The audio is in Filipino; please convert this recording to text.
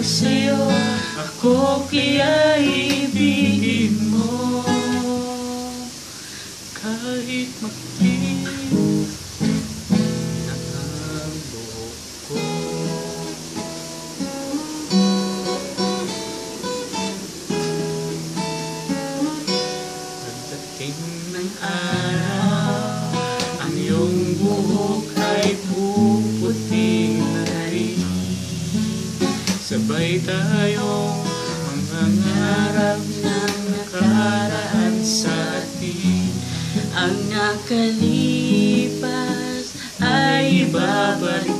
sa'yo, ako kaya ibigin mo. Kahit maging ang buhok ko. Pagdating ng araw, ang iyong buhok ay puputing na rin. Sabay tayong mangangarap ng nakaraan sa atin. Ang nakalipas ay ibabalik